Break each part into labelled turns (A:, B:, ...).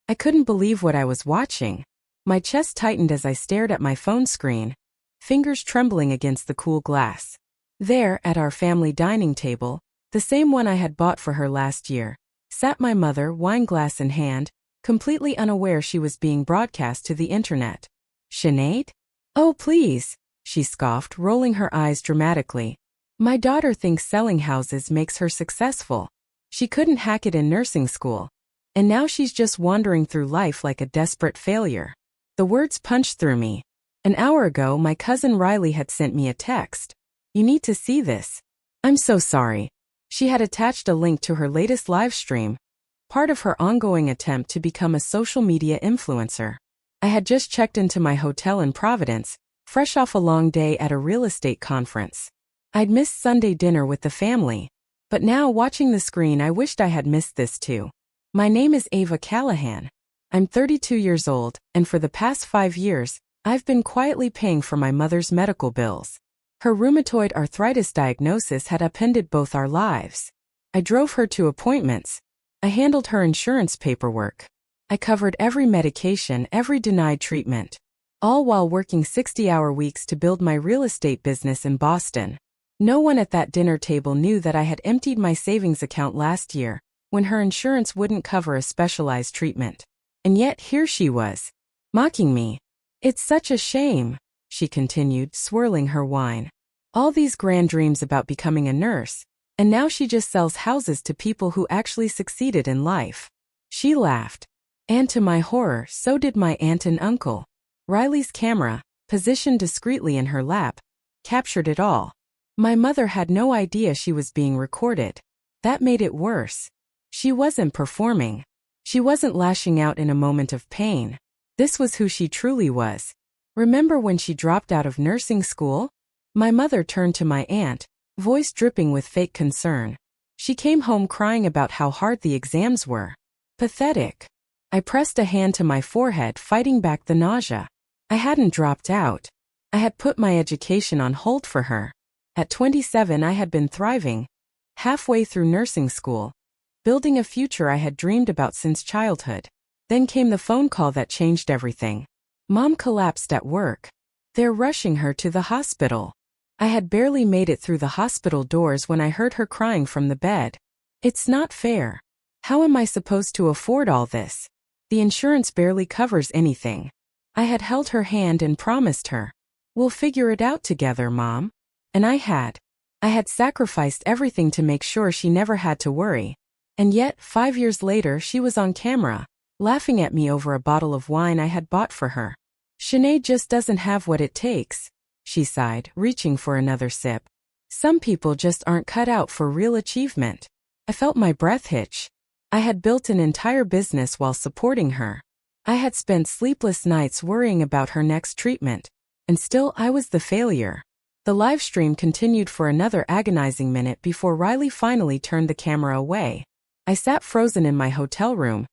A: I couldn't believe what I was watching. My chest tightened as I stared at my phone screen, fingers trembling against the cool glass. There, at our family dining table, the same one I had bought for her last year, sat my mother, wine glass in hand, completely unaware she was being broadcast to the internet. Sinead? Oh, please, she scoffed, rolling her eyes dramatically. My daughter thinks selling houses makes her successful. She couldn't hack it in nursing school. And now she's just wandering through life like a desperate failure. The words punched through me. An hour ago, my cousin Riley had sent me a text. You need to see this. I'm so sorry. She had attached a link to her latest live stream, part of her ongoing attempt to become a social media influencer. I had just checked into my hotel in Providence, fresh off a long day at a real estate conference. I'd missed Sunday dinner with the family, but now watching the screen I wished I had missed this too. My name is Ava Callahan. I'm 32 years old, and for the past 5 years, I've been quietly paying for my mother's medical bills. Her rheumatoid arthritis diagnosis had upended both our lives. I drove her to appointments. I handled her insurance paperwork. I covered every medication, every denied treatment, all while working 60-hour weeks to build my real estate business in Boston. No one at that dinner table knew that I had emptied my savings account last year when her insurance wouldn't cover a specialized treatment. And yet here she was, mocking me. It's such a shame, she continued, swirling her wine. All these grand dreams about becoming a nurse, and now she just sells houses to people who actually succeeded in life. She laughed. And to my horror, so did my aunt and uncle. Riley's camera, positioned discreetly in her lap, captured it all. My mother had no idea she was being recorded. That made it worse. She wasn't performing. She wasn't lashing out in a moment of pain. This was who she truly was. Remember when she dropped out of nursing school? My mother turned to my aunt, voice dripping with fake concern. She came home crying about how hard the exams were. Pathetic. I pressed a hand to my forehead, fighting back the nausea. I hadn't dropped out. I had put my education on hold for her. At 27, I had been thriving, halfway through nursing school, building a future I had dreamed about since childhood. Then came the phone call that changed everything. Mom collapsed at work. They're rushing her to the hospital. I had barely made it through the hospital doors when I heard her crying from the bed. It's not fair. How am I supposed to afford all this? The insurance barely covers anything. I had held her hand and promised her, we'll figure it out together, Mom. And I had. I had sacrificed everything to make sure she never had to worry. And yet, 5 years later, she was on camera, laughing at me over a bottle of wine I had bought for her. Sinead just doesn't have what it takes, she sighed, reaching for another sip. Some people just aren't cut out for real achievement. I felt my breath hitch. I had built an entire business while supporting her. I had spent sleepless nights worrying about her next treatment. And still I was the failure. The live stream continued for another agonizing minute before Riley finally turned the camera away. I sat frozen in my hotel room,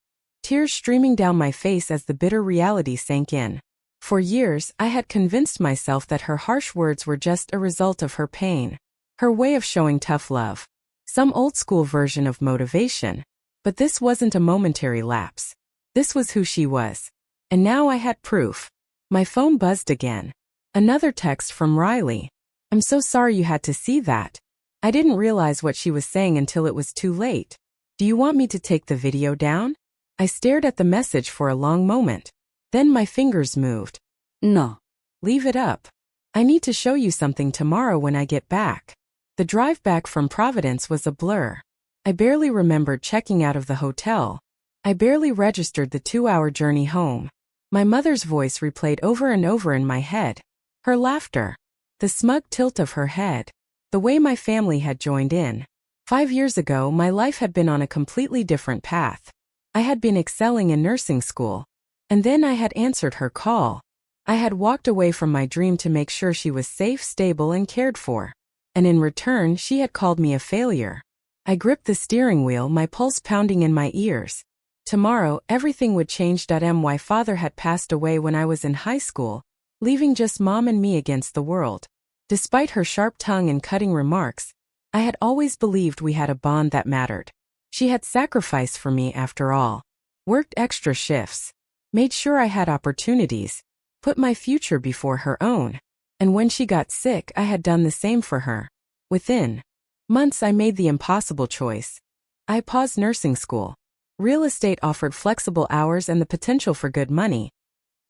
A: tears streaming down my face as the bitter reality sank in. For years, I had convinced myself that her harsh words were just a result of her pain, her way of showing tough love, some old-school version of motivation. But this wasn't a momentary lapse. This was who she was. And now I had proof. My phone buzzed again. Another text from Riley. I'm so sorry you had to see that. I didn't realize what she was saying until it was too late. Do you want me to take the video down? I stared at the message for a long moment. Then my fingers moved. No. Leave it up. I need to show you something tomorrow when I get back. The drive back from Providence was a blur. I barely remembered checking out of the hotel. I barely registered the 2-hour journey home. My mother's voice replayed over and over in my head. Her laughter. The smug tilt of her head. The way my family had joined in. 5 years ago, my life had been on a completely different path. I had been excelling in nursing school. And then I had answered her call. I had walked away from my dream to make sure she was safe, stable, and cared for. And in return, she had called me a failure. I gripped the steering wheel, my pulse pounding in my ears. Tomorrow, everything would change. My father had passed away when I was in high school, leaving just Mom and me against the world. Despite her sharp tongue and cutting remarks, I had always believed we had a bond that mattered. She had sacrificed for me after all. worked extra shifts, made sure I had opportunities, put my future before her own. And when she got sick, I had done the same for her. Within months, I made the impossible choice. I paused nursing school. Real estate offered flexible hours and the potential for good money,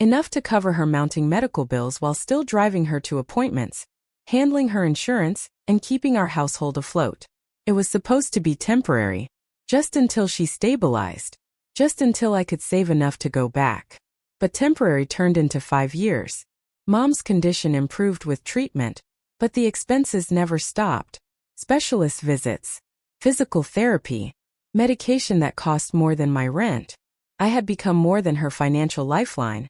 A: enough to cover her mounting medical bills while still driving her to appointments, handling her insurance, and keeping our household afloat. It was supposed to be temporary, just until she stabilized, just until I could save enough to go back. But temporary turned into 5 years. Mom's condition improved with treatment, but the expenses never stopped. Specialist visits, physical therapy, medication that cost more than my rent. I had become more than her financial lifeline.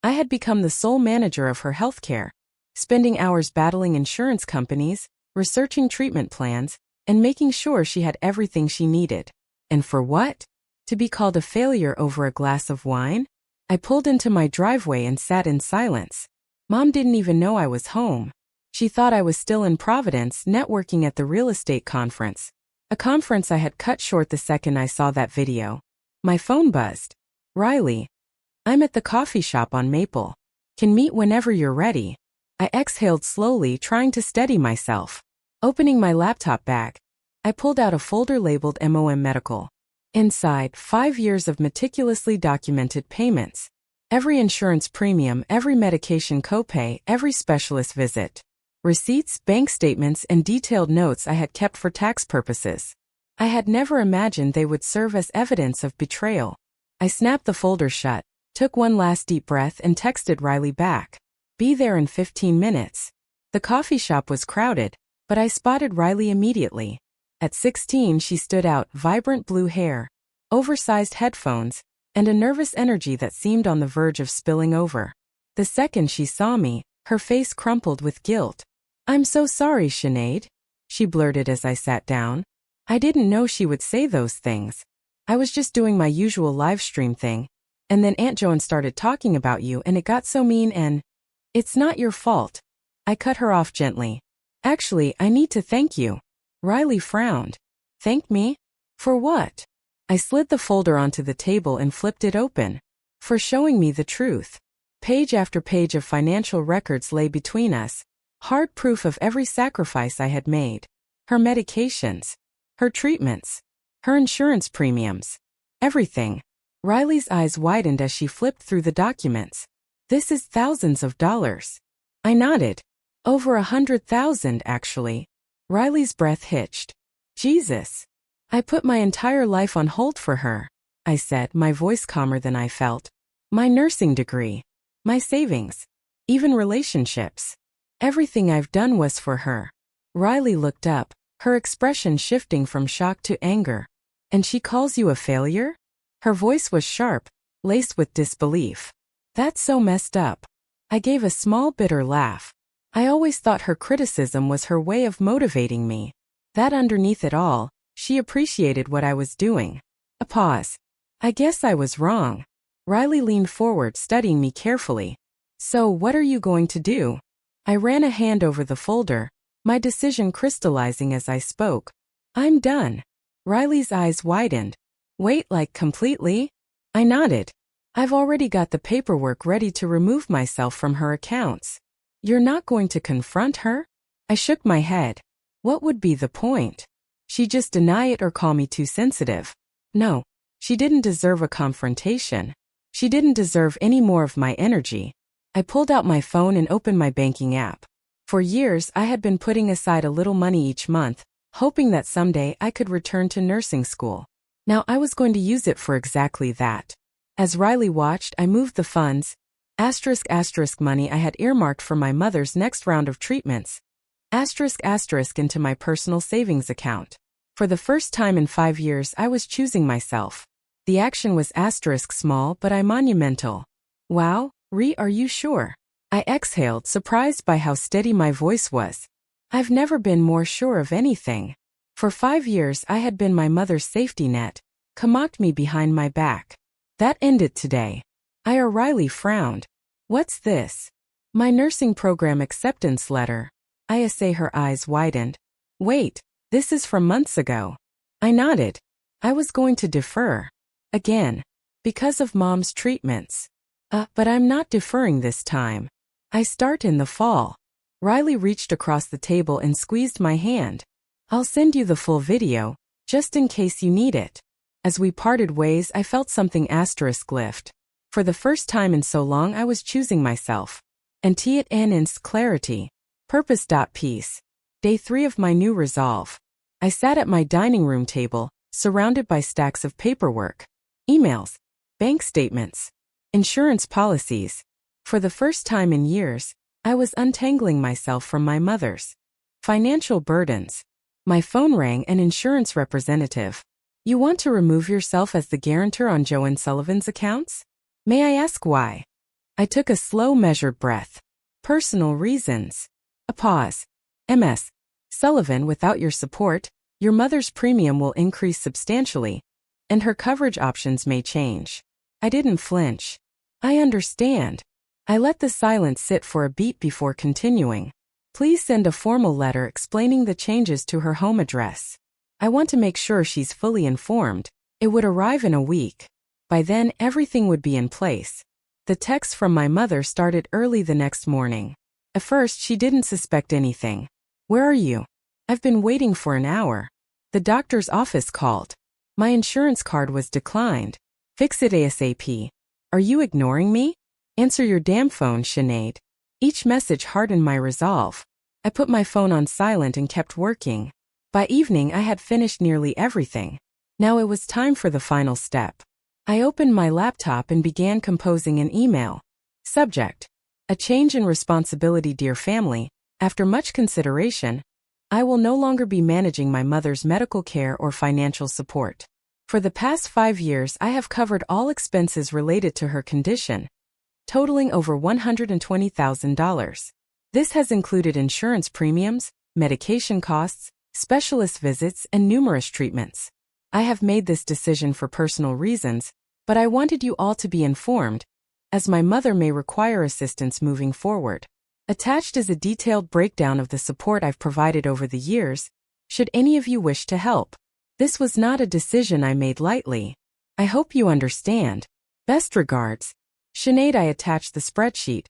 A: I had become the sole manager of her healthcare, spending hours battling insurance companies, researching treatment plans, and making sure she had everything she needed. And for what? To be called a failure over a glass of wine? I pulled into my driveway and sat in silence. Mom didn't even know I was home. She thought I was still in Providence networking at the real estate conference, a conference I had cut short the second I saw that video. My phone buzzed. Riley, I'm at the coffee shop on Maple. Can meet whenever you're ready. I exhaled slowly, trying to steady myself. Opening my laptop bag, I pulled out a folder labeled MOM Medical. Inside, 5 years of meticulously documented payments. Every insurance premium, every medication copay, every specialist visit. Receipts, bank statements, and detailed notes I had kept for tax purposes. I had never imagined they would serve as evidence of betrayal. I snapped the folder shut, took one last deep breath, and texted Riley back. Be there in 15 minutes. The coffee shop was crowded, but I spotted Riley immediately. At 16, she stood out, vibrant blue hair, oversized headphones, and a nervous energy that seemed on the verge of spilling over. The second she saw me, her face crumpled with guilt. I'm so sorry, Sinead, she blurted as I sat down. I didn't know she would say those things. I was just doing my usual live stream thing, and then Aunt Joan started talking about you and it got so mean and... It's not your fault. I cut her off gently. Actually, I need to thank you. Riley frowned. Thank me? For what? I slid the folder onto the table and flipped it open. For showing me the truth. Page after page of financial records lay between us, hard proof of every sacrifice I had made. Her medications, her treatments, her insurance premiums, everything. Riley's eyes widened as she flipped through the documents. This is thousands of dollars. I nodded. Over 100,000, actually. Riley's breath hitched. Jesus. I put my entire life on hold for her, I said, my voice calmer than I felt. My nursing degree. My savings. Even relationships. Everything I've done was for her. Riley looked up, her expression shifting from shock to anger. And she calls you a failure? Her voice was sharp, laced with disbelief. That's so messed up. I gave a small bitter laugh. I always thought her criticism was her way of motivating me. That underneath it all, she appreciated what I was doing. A pause. I guess I was wrong. Riley leaned forward, studying me carefully. So what are you going to do? I ran a hand over the folder, my decision crystallizing as I spoke. I'm done. Riley's eyes widened. Wait, like completely? I nodded. I've already got the paperwork ready to remove myself from her accounts. You're not going to confront her? I shook my head. What would be the point? She'd just deny it or call me too sensitive. No, she didn't deserve a confrontation. She didn't deserve any more of my energy. I pulled out my phone and opened my banking app. For years, I had been putting aside a little money each month, hoping that someday I could return to nursing school. Now I was going to use it for exactly that. As Riley watched, I moved the funds, *** money I had earmarked for my mother's next round of treatments, *** into my personal savings account. For the first time in 5 years, I was choosing myself. The action was *small, but monumental. Wow, are you sure? I exhaled, surprised by how steady my voice was. I've never been more sure of anything. For 5 years, I had been my mother's safety net, mocked me behind my back. That ended today. Riley frowned. What's this? My nursing program acceptance letter. Her eyes widened. Wait, this is from months ago. I nodded. I was going to defer. Again. Because of mom's treatments. But I'm not deferring this time. I start in the fall. Riley reached across the table and squeezed my hand. I'll send you the full video, just in case you need it. As we parted ways, I felt something asterisk lift. For the first time in so long, I was choosing myself. And it announced clarity. Purpose. Peace. Day 3 of my new resolve. I sat at my dining room table, surrounded by stacks of paperwork. Emails. Bank statements. Insurance policies. For the first time in years, I was untangling myself from my mother's financial burdens. My phone rang. An insurance representative. You want to remove yourself as the guarantor on Joanne Sullivan's accounts? May I ask why? I took a slow, measured breath. Personal reasons. A pause. Ms. Sullivan, without your support, your mother's premium will increase substantially, and her coverage options may change. I didn't flinch. I understand. I let the silence sit for a beat before continuing. Please send a formal letter explaining the changes to her home address. I want to make sure she's fully informed. It would arrive in a week. By then, everything would be in place. The text from my mother started early the next morning. At first, she didn't suspect anything. Where are you? I've been waiting for an hour. The doctor's office called. My insurance card was declined. Fix it ASAP. Are you ignoring me? Answer your damn phone, Sinead. Each message hardened my resolve. I put my phone on silent and kept working. By evening, I had finished nearly everything. Now it was time for the final step. I opened my laptop and began composing an email. Subject: a change in responsibility. Dear family, after much consideration, I will no longer be managing my mother's medical care or financial support. For the past 5 years, I have covered all expenses related to her condition, totaling over $120,000. This has included insurance premiums, medication costs, specialist visits, and numerous treatments. I have made this decision for personal reasons, but I wanted you all to be informed, as my mother may require assistance moving forward. Attached is a detailed breakdown of the support I've provided over the years, should any of you wish to help. This was not a decision I made lightly. I hope you understand. Best regards, Sinead. I attached the spreadsheet,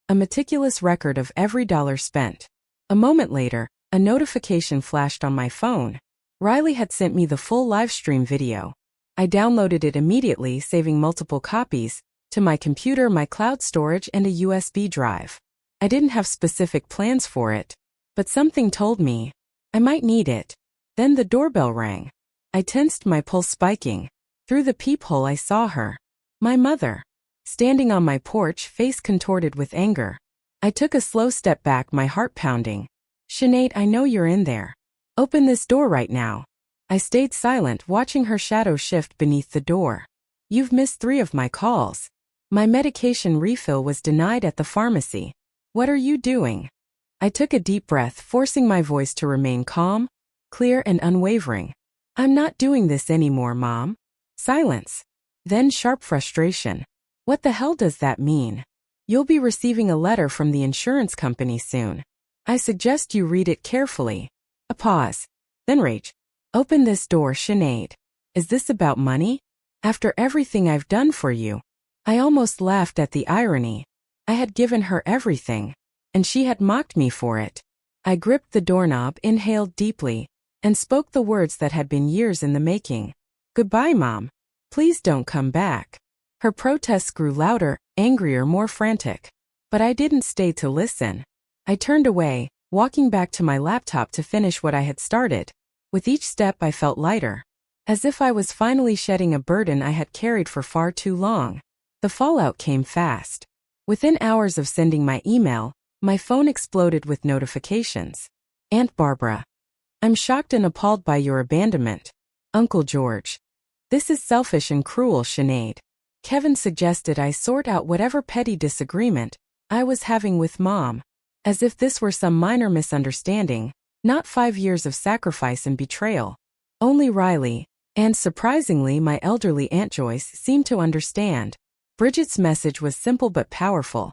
A: a meticulous record of every dollar spent. A moment later, a notification flashed on my phone. Riley had sent me the full livestream video. I downloaded it immediately, saving multiple copies to my computer, my cloud storage, and a USB drive. I didn't have specific plans for it, but something told me I might need it. Then the doorbell rang. I tensed, my pulse spiking. Through the peephole I saw her. My mother. Standing on my porch, face contorted with anger. I took a slow step back, my heart pounding. Sinead, I know you're in there. Open this door right now. I stayed silent, watching her shadow shift beneath the door. You've missed 3 of my calls. My medication refill was denied at the pharmacy. What are you doing? I took a deep breath, forcing my voice to remain calm, clear, and unwavering. I'm not doing this anymore, Mom. Silence. Then sharp frustration. What the hell does that mean? You'll be receiving a letter from the insurance company soon. I suggest you read it carefully. A pause. Then rage. Open this door, Sinead. Is this about money? After everything I've done for you? I almost laughed at the irony. I had given her everything, and she had mocked me for it. I gripped the doorknob, inhaled deeply, and spoke the words that had been years in the making. Goodbye, Mom. Please don't come back. Her protests grew louder, angrier, more frantic. But I didn't stay to listen. I turned away, walking back to my laptop to finish what I had started. With each step I felt lighter, as if I was finally shedding a burden I had carried for far too long. The fallout came fast. Within hours of sending my email, my phone exploded with notifications. Aunt Barbara. I'm shocked and appalled by your abandonment. Uncle George. This is selfish and cruel, Sinead. Kevin suggested I sort out whatever petty disagreement I was having with Mom, as if this were some minor misunderstanding, not 5 years of sacrifice and betrayal. Only Riley, and surprisingly my elderly Aunt Joyce, seemed to understand. Bridget's message was simple but powerful.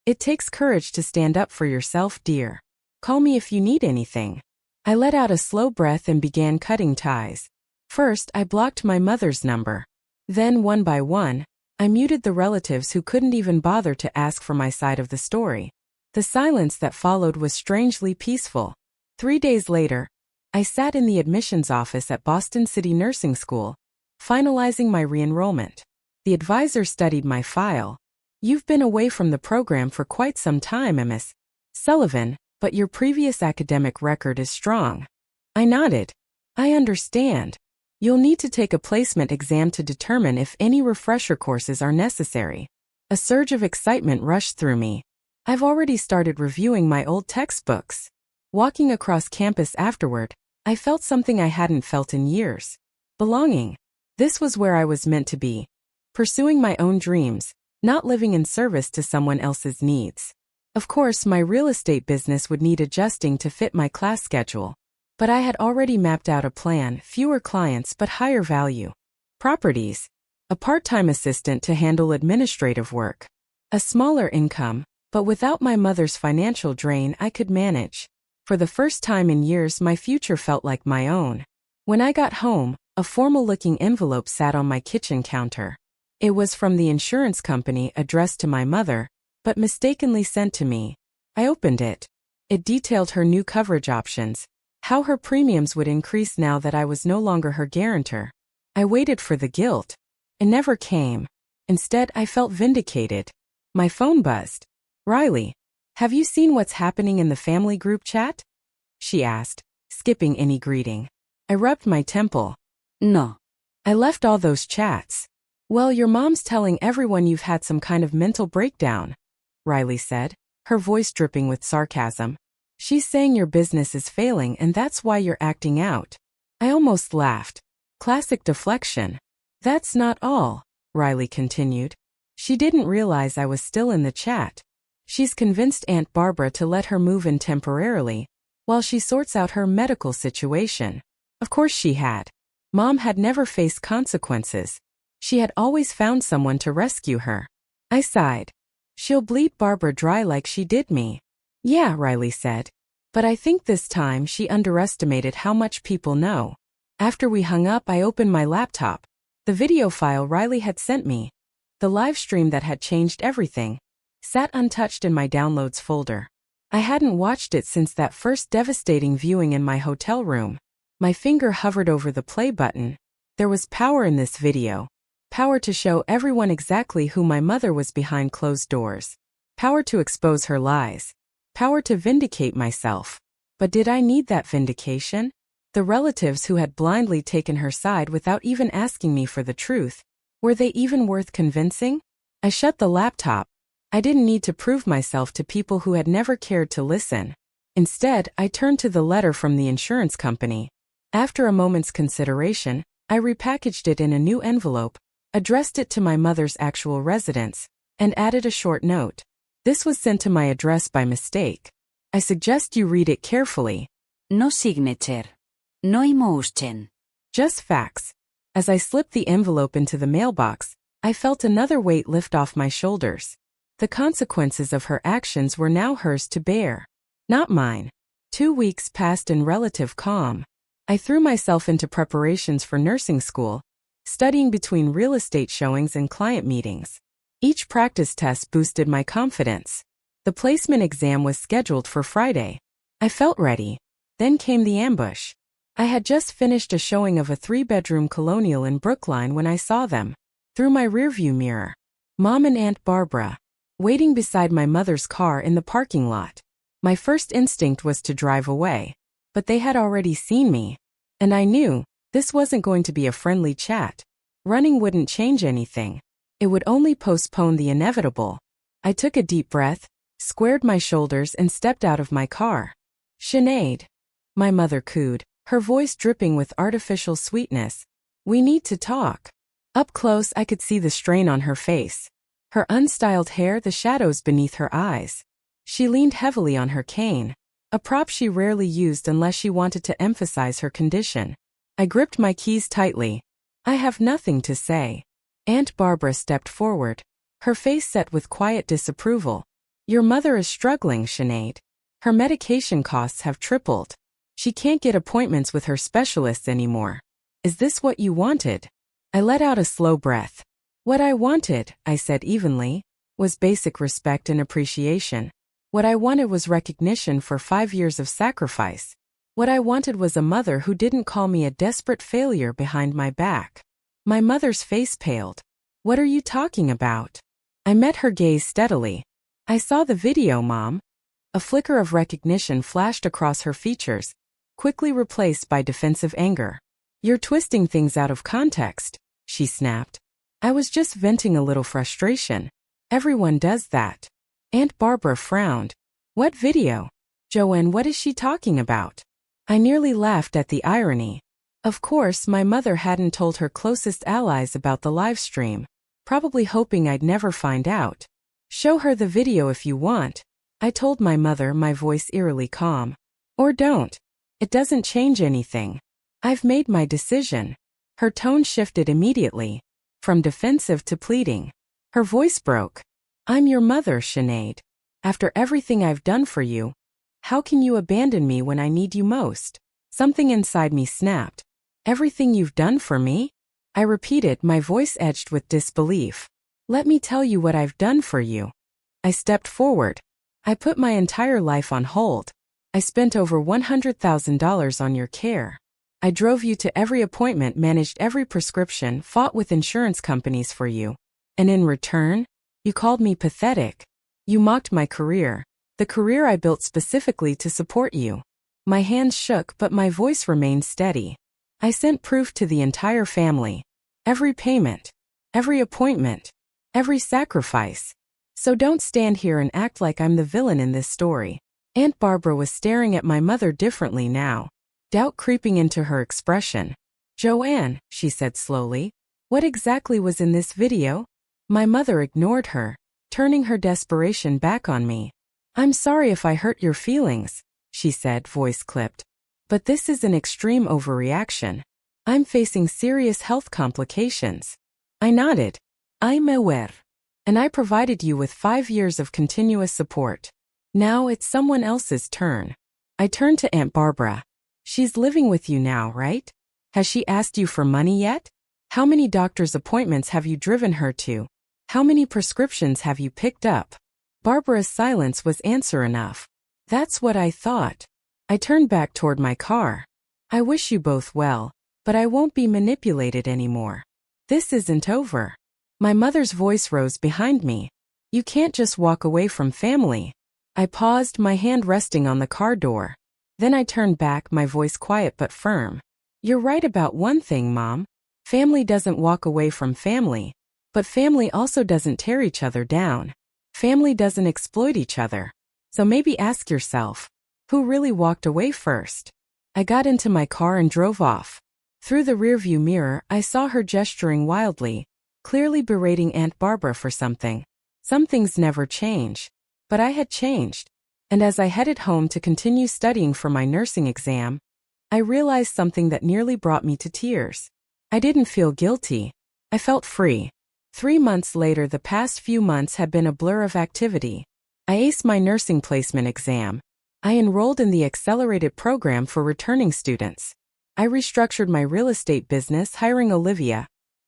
A: It takes courage to stand up for yourself, dear. Call me if you need anything. I let out a slow breath and began cutting ties. First, I blocked my mother's number. Then, one by one, I muted the relatives who couldn't even bother to ask for my side of the story. The silence that followed was strangely peaceful. 3 days later, I sat in the admissions office at Boston City Nursing School, finalizing my re-enrollment. The advisor studied my file. "You've been away from the program for quite some time, Miss Sullivan, but your previous academic record is strong." I nodded. "I understand. You'll need to take a placement exam to determine if any refresher courses are necessary." A surge of excitement rushed through me. I've already started reviewing my old textbooks. Walking across campus afterward, I felt something I hadn't felt in years. Belonging. This was where I was meant to be. Pursuing my own dreams, not living in service to someone else's needs. Of course, my real estate business would need adjusting to fit my class schedule. But I had already mapped out a plan: fewer clients but higher value properties, a part-time assistant to handle administrative work, a smaller income, but without my mother's financial drain I could manage. For the first time in years, my future felt like my own. When I got home, a formal-looking envelope sat on my kitchen counter. It was from the insurance company, addressed to my mother, but mistakenly sent to me. I opened it. It detailed her new coverage options, how her premiums would increase now that I was no longer her guarantor. I waited for the guilt. It never came. Instead, I felt vindicated. My phone buzzed. "Riley, have you seen what's happening in the family group chat?" she asked, skipping any greeting. I rubbed my temple. "No. I left all those chats." "Well, your mom's telling everyone you've had some kind of mental breakdown," Riley said, her voice dripping with sarcasm. "She's saying your business is failing and that's why you're acting out." I almost laughed. Classic deflection. "That's not all," Riley continued. She didn't realize I was still in the chat. "She's convinced Aunt Barbara to let her move in temporarily, while she sorts out her medical situation." Of course she had. Mom had never faced consequences. She had always found someone to rescue her. I sighed. "She'll bleed Barbara dry like she did me." "Yeah," Riley said. "But I think this time she underestimated how much people know." After we hung up, I opened my laptop. The video file Riley had sent me, the live stream that had changed everything, sat untouched in my downloads folder. I hadn't watched it since that first devastating viewing in my hotel room. My finger hovered over the play button. There was power in this video. Power to show everyone exactly who my mother was behind closed doors. Power to expose her lies. Power to vindicate myself. But did I need that vindication? The relatives who had blindly taken her side without even asking me for the truth, were they even worth convincing? I shut the laptop. I didn't need to prove myself to people who had never cared to listen. Instead, I turned to the letter from the insurance company. After a moment's consideration, I repackaged it in a new envelope, addressed it to my mother's actual residence, and added a short note. This was sent to my address by mistake. I suggest you read it carefully.
B: No signature. No emotion.
A: Just facts. As I slipped the envelope into the mailbox, I felt another weight lift off my shoulders. The consequences of her actions were now hers to bear, not mine. 2 weeks passed in relative calm. I threw myself into preparations for nursing school, studying between real estate showings and client meetings. Each practice test boosted my confidence. The placement exam was scheduled for Friday. I felt ready. Then came the ambush. I had just finished a showing of a 3-bedroom colonial in Brookline when I saw them, through my rearview mirror. Mom and Aunt Barbara, waiting beside my mother's car in the parking lot. My first instinct was to drive away, but they had already seen me. And I knew, this wasn't going to be a friendly chat. Running wouldn't change anything. It would only postpone the inevitable. I took a deep breath, squared my shoulders and stepped out of my car. "Sinead," my mother cooed, her voice dripping with artificial sweetness. "We need to talk." Up close I could see the strain on her face. Her unstyled hair, the shadows beneath her eyes. She leaned heavily on her cane, a prop she rarely used unless she wanted to emphasize her condition. I gripped my keys tightly. "I have nothing to say." Aunt Barbara stepped forward, her face set with quiet disapproval. "Your mother is struggling, Sinead. Her medication costs have tripled. She can't get appointments with her specialists anymore. Is this what you wanted?" I let out a slow breath. What I wanted, I said evenly, was basic respect and appreciation. What I wanted was recognition for 5 years of sacrifice. What I wanted was a mother who didn't call me a desperate failure behind my back. My mother's face paled. What are you talking about? I met her gaze steadily. I saw the video, Mom. A flicker of recognition flashed across her features, quickly replaced by defensive anger. You're twisting things out of context, she snapped. I was just venting a little frustration. Everyone does that. Aunt Barbara frowned. What video? Joanne, what is she talking about? I nearly laughed at the irony. Of course, my mother hadn't told her closest allies about the live stream, probably hoping I'd never find out. Show her the video if you want, I told my mother, my voice eerily calm. Or don't. It doesn't change anything. I've made my decision. Her tone shifted immediately, from defensive to pleading. Her voice broke. I'm your mother, Sinead. After everything I've done for you, how can you abandon me when I need you most? Something inside me snapped. Everything you've done for me? I repeated, my voice edged with disbelief. Let me tell you what I've done for you. I stepped forward. I put my entire life on hold. I spent over $100,000 on your care. I drove you to every appointment, managed every prescription, fought with insurance companies for you. And in return, you called me pathetic. You mocked my career, the career I built specifically to support you. My hands shook, but my voice remained steady. I sent proof to the entire family. Every payment, every appointment, every sacrifice. So don't stand here and act like I'm the villain in this story. Aunt Barbara was staring at my mother differently now, doubt creeping into her expression. Joanne, she said slowly, what exactly was in this video? My mother ignored her, turning her desperation back on me. I'm sorry if I hurt your feelings, she said, voice clipped. But this is an extreme overreaction. I'm facing serious health complications. I nodded. I'm aware. And I provided you with 5 years of continuous support. Now it's someone else's turn. I turned to Aunt Barbara. She's living with you now, right? Has she asked you for money yet? How many doctor's appointments have you driven her to? How many prescriptions have you picked up? Barbara's silence was answer enough. That's what I thought. I turned back toward my car. I wish you both well, but I won't be manipulated anymore. This isn't over. My mother's voice rose behind me. You can't just walk away from family. I paused, my hand resting on the car door. Then I turned back, my voice quiet but firm. You're right about one thing, Mom. Family doesn't walk away from family. But family also doesn't tear each other down. Family doesn't exploit each other. So maybe ask yourself, who really walked away first? I got into my car and drove off. Through the rearview mirror, I saw her gesturing wildly, clearly berating Aunt Barbara for something. Some things never change. But I had changed. And as I headed home to continue studying for my nursing exam, I realized something that nearly brought me to tears. I didn't feel guilty. I felt free. 3 months later, the past few months had been a blur of activity. I aced my nursing placement exam. I enrolled in the accelerated program for returning students. I restructured my real estate business, hiring Olivia,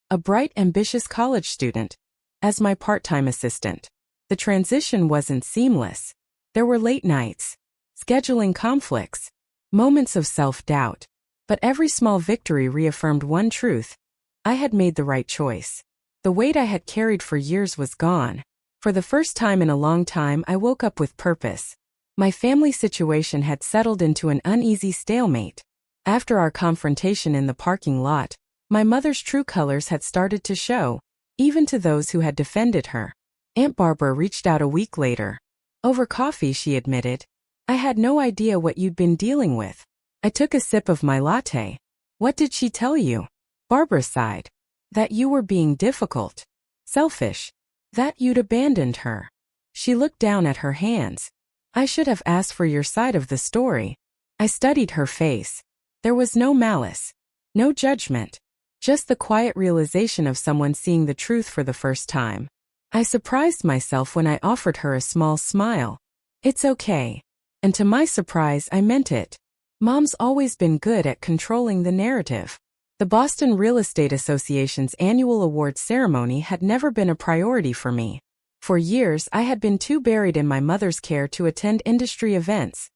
A: a bright, ambitious college student, as my part-time assistant. The transition wasn't seamless. There were late nights, scheduling conflicts, moments of self-doubt. But every small victory reaffirmed one truth. I had made the right choice. The weight I had carried for years was gone. For the first time in a long time, I woke up with purpose. My family situation had settled into an uneasy stalemate. After our confrontation in the parking lot, my mother's true colors had started to show, even to those who had defended her. Aunt Barbara reached out a week later. Over coffee, she admitted. I had no idea what you'd been dealing with. I took a sip of my latte. What did she tell you? Barbara sighed. That you were being difficult. Selfish. That you'd abandoned her. She looked down at her hands. I should have asked for your side of the story. I studied her face. There was no malice. No judgment. Just the quiet realization of someone seeing the truth for the first time. I surprised myself when I offered her a small smile. It's okay. And to my surprise, I meant it. Mom's always been good at controlling the narrative. The Boston Real Estate Association's annual awards ceremony had never been a priority for me. For years, I had been too buried in my mother's care to attend industry events,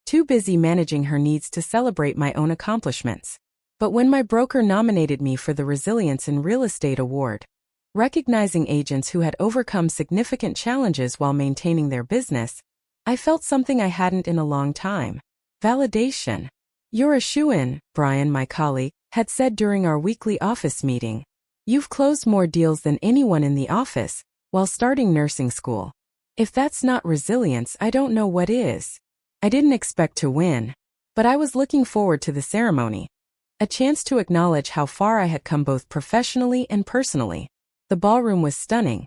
A: too busy managing her needs to celebrate my own accomplishments. But when my broker nominated me for the Resilience in Real Estate Award, recognizing agents who had overcome significant challenges while maintaining their business, I felt something I hadn't in a long time. Validation. "You're a shoo-in," Brian, my colleague, had said during our weekly office meeting. "You've closed more deals than anyone in the office while starting nursing school. If that's not resilience, I don't know what is." I didn't expect to win, but I was looking forward to the ceremony, a chance to acknowledge how far I had come both professionally and personally. The ballroom was stunning,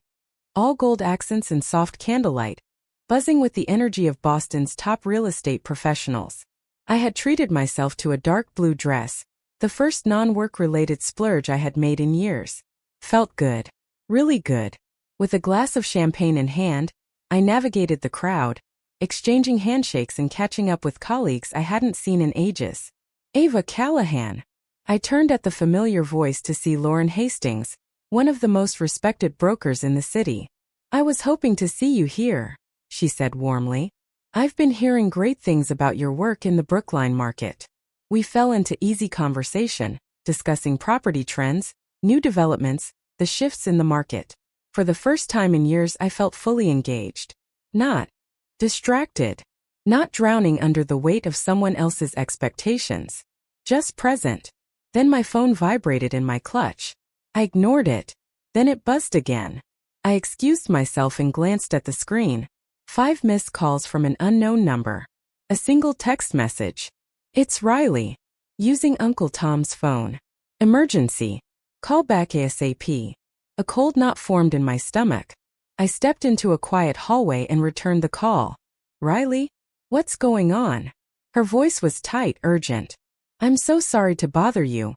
A: all gold accents and soft candlelight, buzzing with the energy of Boston's top real estate professionals. I had treated myself to a dark blue dress, the first non-work-related splurge I had made in years. Felt good. Really good. With a glass of champagne in hand, I navigated the crowd, exchanging handshakes and catching up with colleagues I hadn't seen in ages. "Ava Callahan." I turned at the familiar voice to see Lauren Hastings, one of the most respected brokers in the city. "I was hoping to see you here," she said warmly. "I've been hearing great things about your work in the Brookline market." We fell into easy conversation, discussing property trends, new developments, the shifts in the market. For the first time in years, I felt fully engaged. Not distracted. Not drowning under the weight of someone else's expectations. Just present. Then my phone vibrated in my clutch. I ignored it. Then it buzzed again. I excused myself and glanced at the screen. 5 missed calls from an unknown number. A single text message. "It's Riley. Using Uncle Tom's phone. Emergency. Call back ASAP." A cold knot formed in my stomach. I stepped into a quiet hallway and returned the call. "Riley? What's going on?" Her voice was tight, urgent. "I'm so sorry to bother you.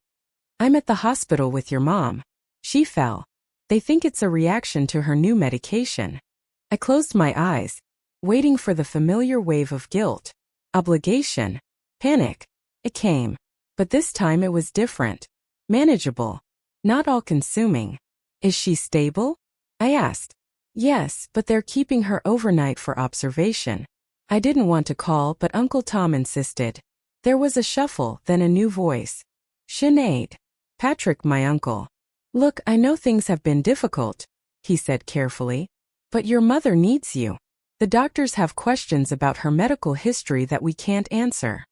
A: I'm at the hospital with your mom. She fell. They think it's a reaction to her new medication." I closed my eyes, waiting for the familiar wave of guilt, obligation, panic. It came. But this time it was different. Manageable. Not all-consuming. "Is she stable?" I asked. "Yes, but they're keeping her overnight for observation." I didn't want to call, but Uncle Tom insisted. There was a shuffle, then a new voice. "Sinead. Patrick, my uncle. Look, I know things have been difficult," he said carefully, "but your mother needs you. The doctors have questions about her medical history that we can't answer."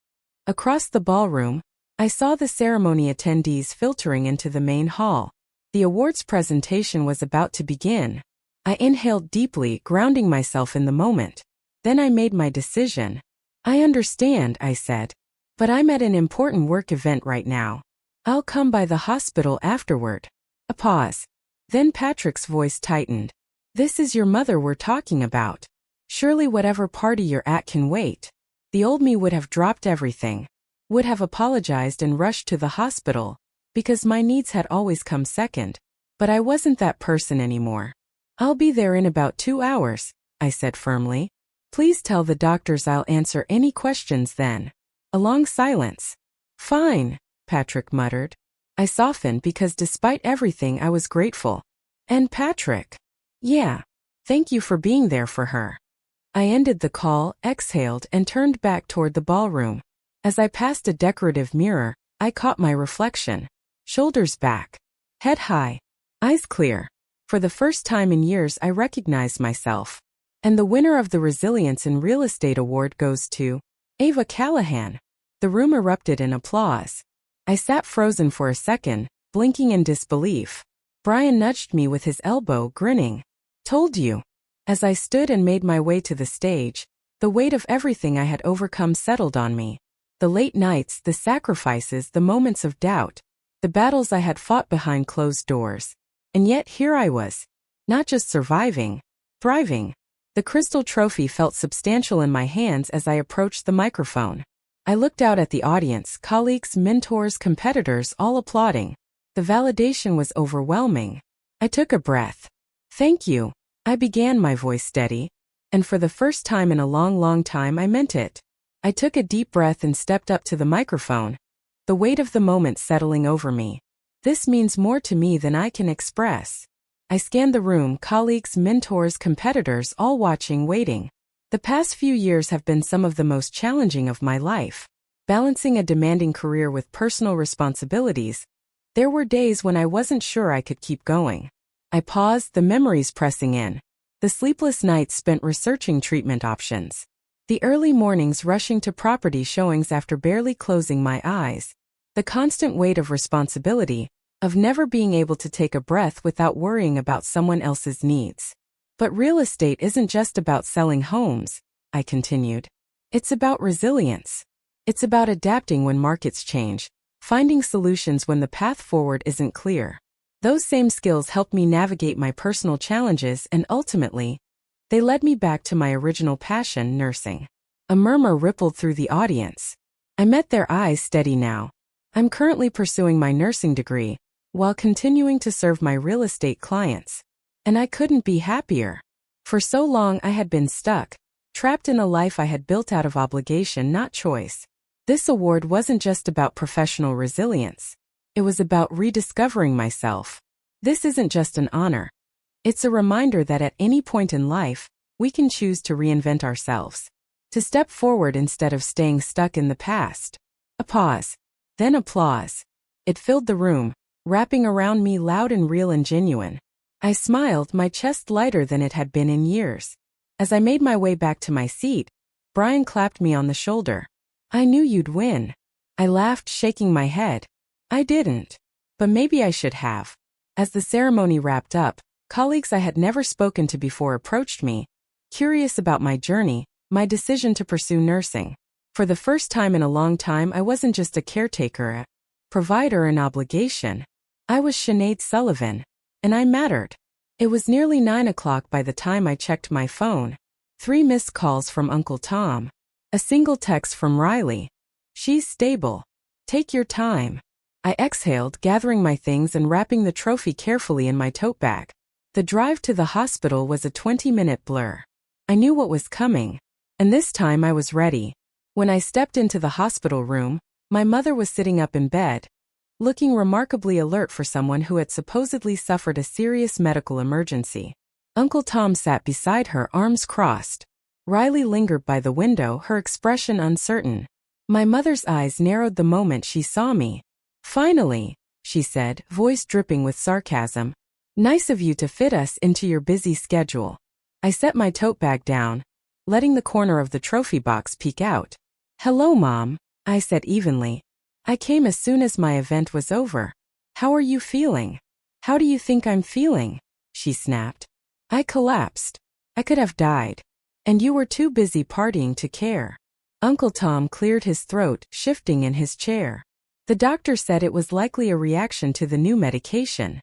A: Across the ballroom, I saw the ceremony attendees filtering into the main hall. The awards presentation was about to begin. I inhaled deeply, grounding myself in the moment. Then I made my decision. "I understand," I said, "but I'm at an important work event right now. I'll come by the hospital afterward." A pause. Then Patrick's voice tightened. "This is your mother we're talking about. Surely whatever party you're at can wait." The old me would have dropped everything, would have apologized and rushed to the hospital, because my needs had always come second. But I wasn't that person anymore. "I'll be there in about 2 hours, I said firmly. "Please tell the doctors I'll answer any questions then." A long silence. "Fine," Patrick muttered. I softened because despite everything I was grateful. "And Patrick." "Yeah. Thank you for being there for her." I ended the call, exhaled, and turned back toward the ballroom. As I passed a decorative mirror, I caught my reflection. Shoulders back. Head high. Eyes clear. For the first time in years I recognized myself. And the winner of the Resilience in Real Estate Award goes to Ava Callahan. The room erupted in applause. I sat frozen for a second, blinking in disbelief. Brian nudged me with his elbow, grinning. "Told you." As I stood and made my way to the stage, the weight of everything I had overcome settled on me. The late nights, the sacrifices, the moments of doubt, the battles I had fought behind closed doors. And yet here I was. Not just surviving, thriving. The crystal trophy felt substantial in my hands as I approached the microphone. I looked out at the audience, colleagues, mentors, competitors, all applauding. The validation was overwhelming. I took a breath. "Thank you," I began, my voice steady. And for the first time in a long, long time I meant it. I took a deep breath and stepped up to the microphone. the weight of the moment settling over me. This means more to me than I can express. I scanned the room, colleagues, mentors, competitors, all watching, waiting. The past few years have been some of the most challenging of my life. Balancing a demanding career with personal responsibilities, there were days when I wasn't sure I could keep going. I paused, the memories pressing in. The sleepless nights spent researching treatment options. The early mornings rushing to property showings after barely closing my eyes. The constant weight of responsibility, of never being able to take a breath without worrying about someone else's needs. But real estate isn't just about selling homes, I continued. It's about resilience. It's about adapting when markets change, finding solutions when the path forward isn't clear. Those same skills helped me navigate my personal challenges and ultimately, they led me back to my original passion, nursing. A murmur rippled through the audience. I met their eyes, steady now. I'm currently pursuing my nursing degree, while continuing to serve my real estate clients. And I couldn't be happier. For so long I had been stuck, trapped in a life I had built out of obligation, not choice. This award wasn't just about professional resilience. It was about rediscovering myself. This isn't just an honor. It's a reminder that at any point in life, we can choose to reinvent ourselves. To step forward instead of staying stuck in the past. A pause. Then applause. It filled the room, wrapping around me loud and real and genuine. I smiled, my chest lighter than it had been in years. As I made my way back to my seat, Brian clapped me on the shoulder. I knew you'd win. I laughed, shaking my head. I didn't. But maybe I should have. As the ceremony wrapped up, colleagues I had never spoken to before approached me, curious about my journey, my decision to pursue nursing. For the first time in a long time, I wasn't just a caretaker, a provider, an obligation. I was Sinead Sullivan. And I mattered. It was nearly 9 o'clock by the time I checked my phone. 3 missed calls from Uncle Tom. A single text from Riley. She's stable. Take your time. I exhaled, gathering my things and wrapping the trophy carefully in my tote bag. The drive to the hospital was a 20-minute blur. I knew what was coming. And this time I was ready. When I stepped into the hospital room, my mother was sitting up in bed, looking remarkably alert for someone who had supposedly suffered a serious medical emergency. Uncle Tom sat beside her, arms crossed. Riley lingered by the window, her expression uncertain. My mother's eyes narrowed the moment she saw me. Finally, she said, voice dripping with sarcasm. Nice of you to fit us into your busy schedule. I set my tote bag down, letting the corner of the trophy box peek out. Hello, Mom, I said evenly. I came as soon as my event was over. How are you feeling? How do you think I'm feeling? She snapped. I collapsed. I could have died. And you were too busy partying to care. Uncle Tom cleared his throat, shifting in his chair. The doctor said it was likely a reaction to the new medication,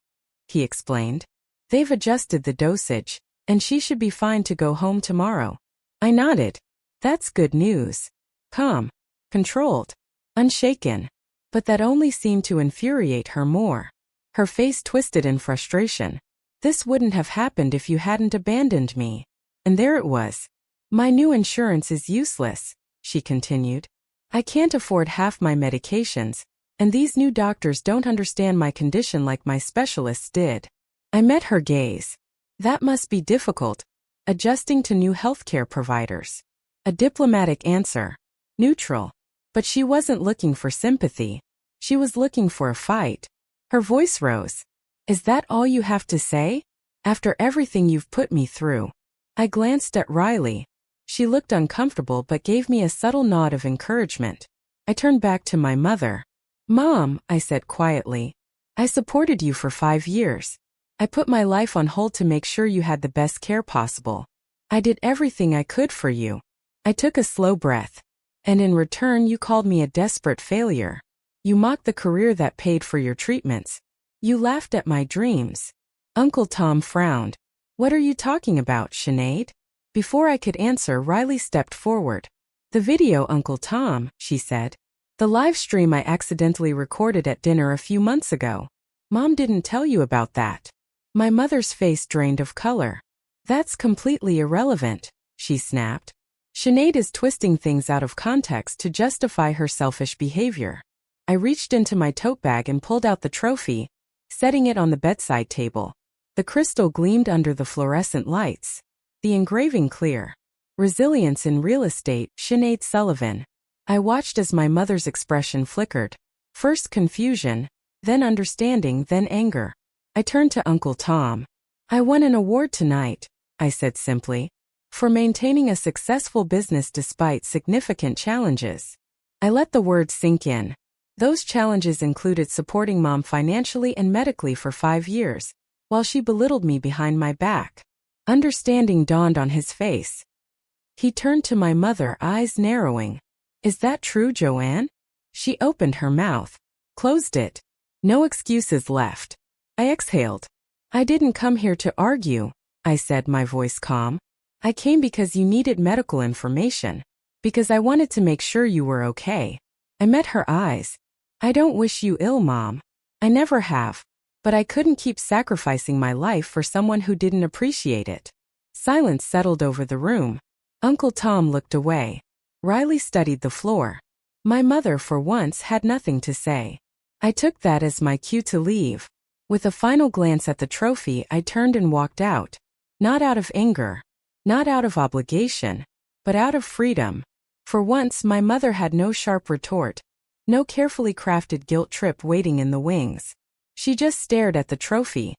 A: he explained. They've adjusted the dosage, and she should be fine to go home tomorrow. I nodded. That's good news. Calm. Controlled. Unshaken. But that only seemed to infuriate her more. Her face twisted in frustration. This wouldn't have happened if you hadn't abandoned me. And there it was. My new insurance is useless, she continued. I can't afford half my medications, and these new doctors don't understand my condition like my specialists did. I met her gaze. That must be difficult, adjusting to new healthcare providers. A diplomatic answer. Neutral. But she wasn't looking for sympathy. She was looking for a fight. Her voice rose. Is that all you have to say? After everything you've put me through? I glanced at Riley. She looked uncomfortable but gave me a subtle nod of encouragement. I turned back to my mother. Mom, I said quietly. I supported you for 5 years. I put my life on hold to make sure you had the best care possible. I did everything I could for you. I took a slow breath. And in return you called me a desperate failure. You mocked the career that paid for your treatments. You laughed at my dreams. Uncle Tom frowned. What are you talking about, Sinead? Before I could answer, Riley stepped forward. The video, Uncle Tom, she said. The live stream I accidentally recorded at dinner a few months ago. Mom didn't tell you about that. My mother's face drained of color. That's completely irrelevant, she snapped. Sinead is twisting things out of context to justify her selfish behavior. I reached into my tote bag and pulled out the trophy, setting it on the bedside table. The crystal gleamed under the fluorescent lights. The engraving clear. Resilience in Real Estate, Sinead Sullivan. I watched as my mother's expression flickered. First confusion, then understanding, then anger. I turned to Uncle Tom. I won an award tonight, I said simply, for maintaining a successful business despite significant challenges. I let the words sink in. Those challenges included supporting Mom financially and medically for 5 years, while she belittled me behind my back. Understanding dawned on his face. He turned to my mother, eyes narrowing. Is that true, Joanne? She opened her mouth, closed it. No excuses left. I exhaled. I didn't come here to argue, I said, my voice calm. I came because you needed medical information. Because I wanted to make sure you were okay. I met her eyes. I don't wish you ill, Mom. I never have. But I couldn't keep sacrificing my life for someone who didn't appreciate it. Silence settled over the room. Uncle Tom looked away. Riley studied the floor. My mother, for once, had nothing to say. I took that as my cue to leave. With a final glance at the trophy, I turned and walked out. Not out of anger. Not out of obligation. But out of freedom. For once, my mother had no sharp retort. No carefully crafted guilt trip waiting in the wings. She just stared at the trophy.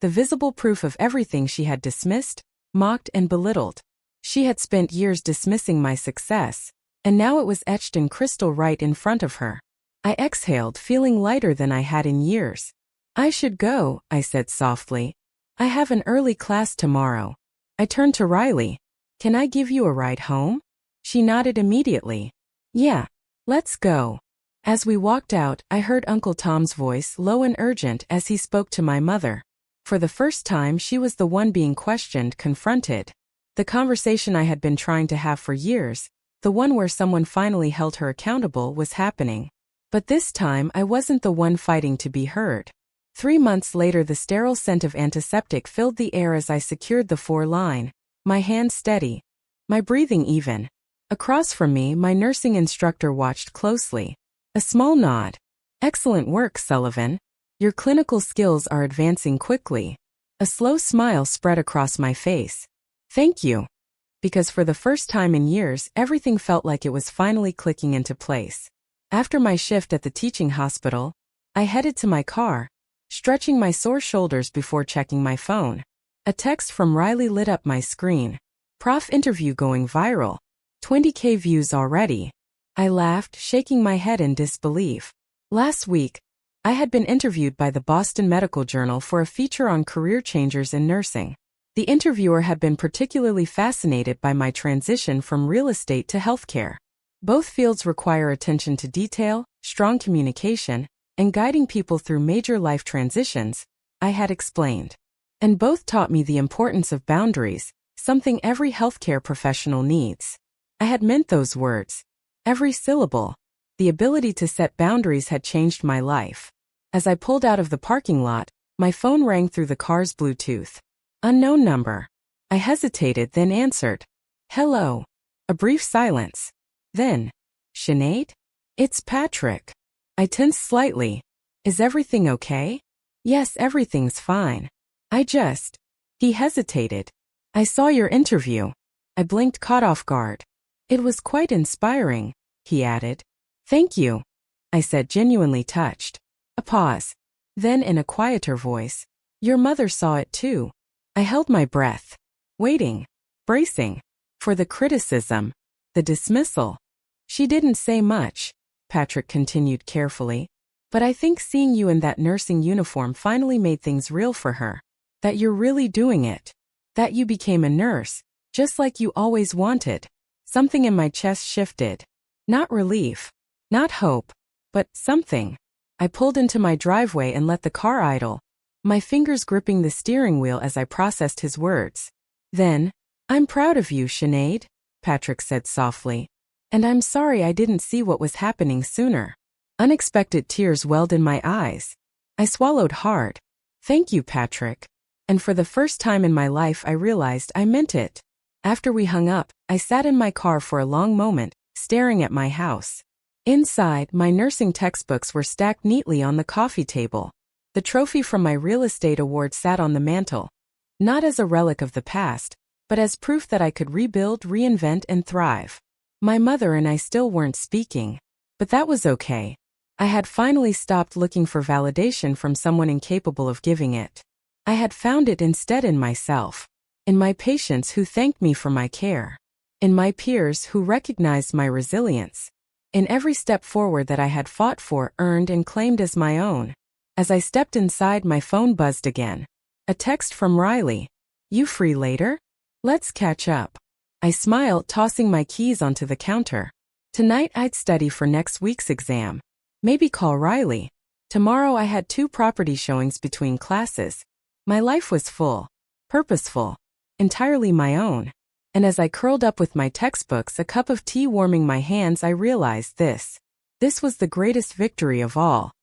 A: The visible proof of everything she had dismissed, mocked, and belittled. She had spent years dismissing my success, and now it was etched in crystal right in front of her. I exhaled, feeling lighter than I had in years. I should go, I said softly. I have an early class tomorrow. I turned to Riley. Can I give you a ride home? She nodded immediately. Yeah, let's go. As we walked out, I heard Uncle Tom's voice, low and urgent, as he spoke to my mother. For the first time, she was the one being questioned, confronted. The conversation I had been trying to have for years, the one where someone finally held her accountable, was happening. But this time, I wasn't the one fighting to be heard. 3 months later, the sterile scent of antiseptic filled the air as I secured the 4-line, my hand steady, my breathing even. Across from me, my nursing instructor watched closely. A small nod. Excellent work, Sullivan. Your clinical skills are advancing quickly. A slow smile spread across my face. Thank you. Because for the first time in years, everything felt like it was finally clicking into place. After my shift at the teaching hospital, I headed to my car, stretching my sore shoulders before checking my phone. A text from Riley lit up my screen. Prof interview going viral. 20K views already. I laughed, shaking my head in disbelief. Last week, I had been interviewed by the Boston Medical Journal for a feature on career changers in nursing. The interviewer had been particularly fascinated by my transition from real estate to healthcare. Both fields require attention to detail, strong communication, and guiding people through major life transitions, I had explained. And both taught me the importance of boundaries, something every healthcare professional needs. I had meant those words. Every syllable. The ability to set boundaries had changed my life. As I pulled out of the parking lot, my phone rang through the car's Bluetooth. Unknown number. I hesitated, then answered. Hello. A brief silence. Then, Sinead? It's Patrick. I tensed slightly. Is everything okay? Yes, everything's fine. He hesitated. I saw your interview. I blinked, caught off guard. It was quite inspiring, he added. Thank you, I said, genuinely touched. A pause. Then in a quieter voice, your mother saw it too. I held my breath, waiting, bracing, for the criticism, the dismissal. She didn't say much, Patrick continued carefully, but I think seeing you in that nursing uniform finally made things real for her. That you're really doing it. That you became a nurse, just like you always wanted. Something in my chest shifted. Not relief, not hope, but something. I pulled into my driveway and let the car idle, my fingers gripping the steering wheel as I processed his words. Then, I'm proud of you, Sinead, Patrick said softly. And I'm sorry I didn't see what was happening sooner. Unexpected tears welled in my eyes. I swallowed hard. Thank you, Patrick. And for the first time in my life I realized I meant it. After we hung up, I sat in my car for a long moment, staring at my house. Inside, my nursing textbooks were stacked neatly on the coffee table. The trophy from my real estate award sat on the mantel, not as a relic of the past, but as proof that I could rebuild, reinvent, and thrive. My mother and I still weren't speaking, but that was okay. I had finally stopped looking for validation from someone incapable of giving it. I had found it instead in myself, in my patients who thanked me for my care, in my peers who recognized my resilience, in every step forward that I had fought for, earned, and claimed as my own. As I stepped inside, my phone buzzed again. A text from Riley. "You free later? Let's catch up." I smiled, tossing my keys onto the counter. Tonight I'd study for next week's exam. Maybe call Riley. Tomorrow I had 2 property showings between classes. My life was full, purposeful, entirely my own. And as I curled up with my textbooks, a cup of tea warming my hands, I realized this was the greatest victory of all.